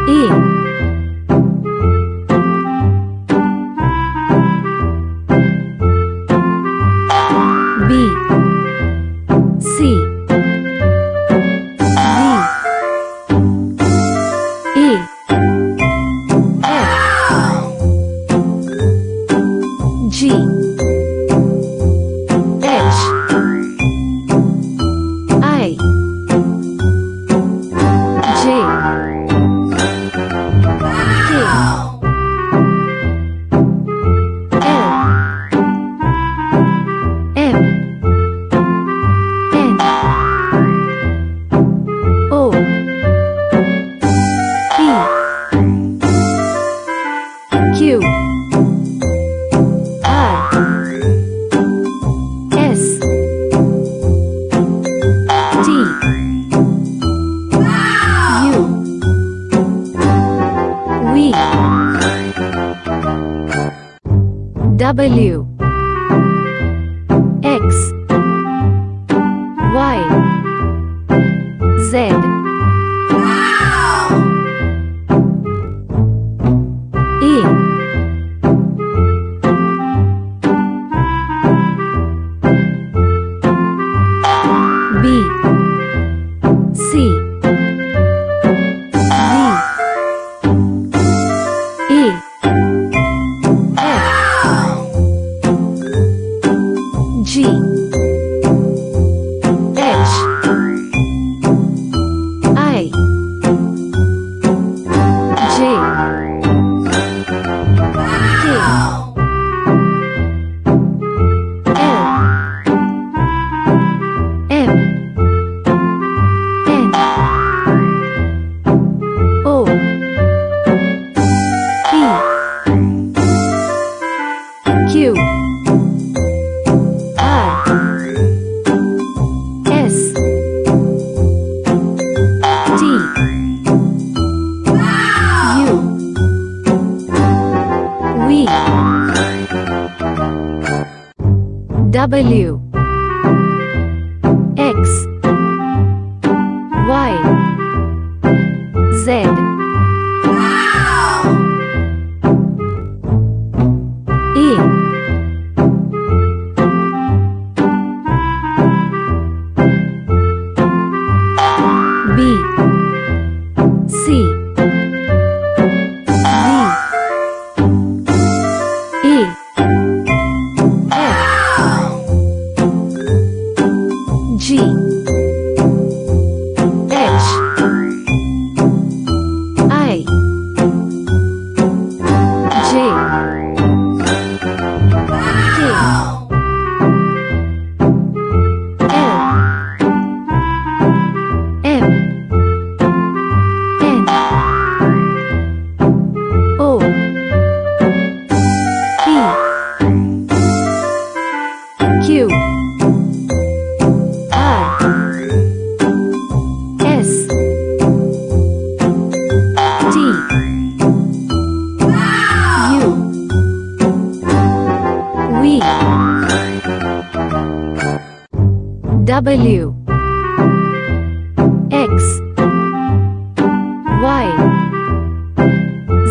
E B C D E F G H I J K L M N O P Q R S T U V W X Y Z E B C D E F G H I J K L M N O P Q R S T U V W X Y Z E B C D E F G H I J K L M N O P Q R S T U V W X Y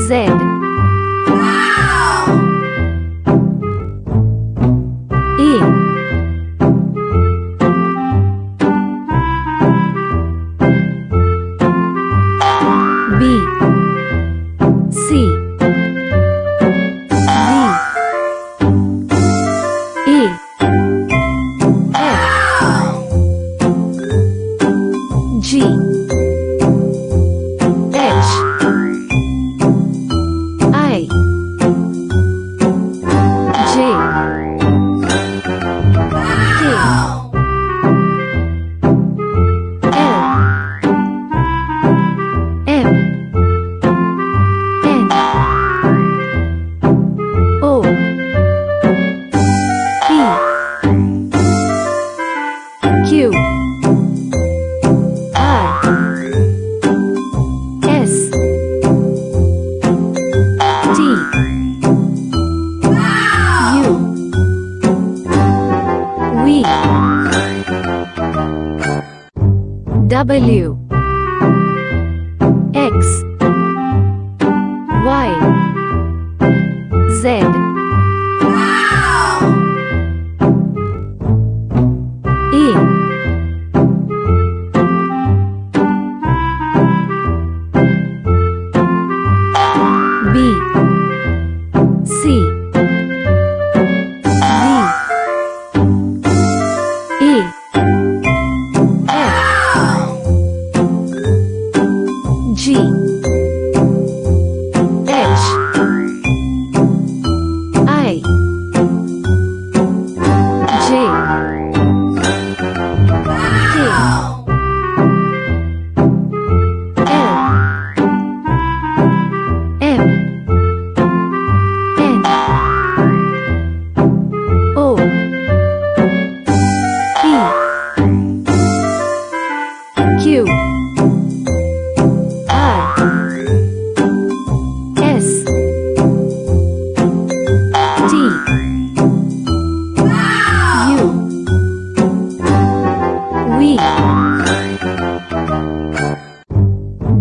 Z E B C D E F G H I J K L M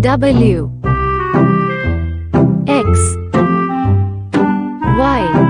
W X Y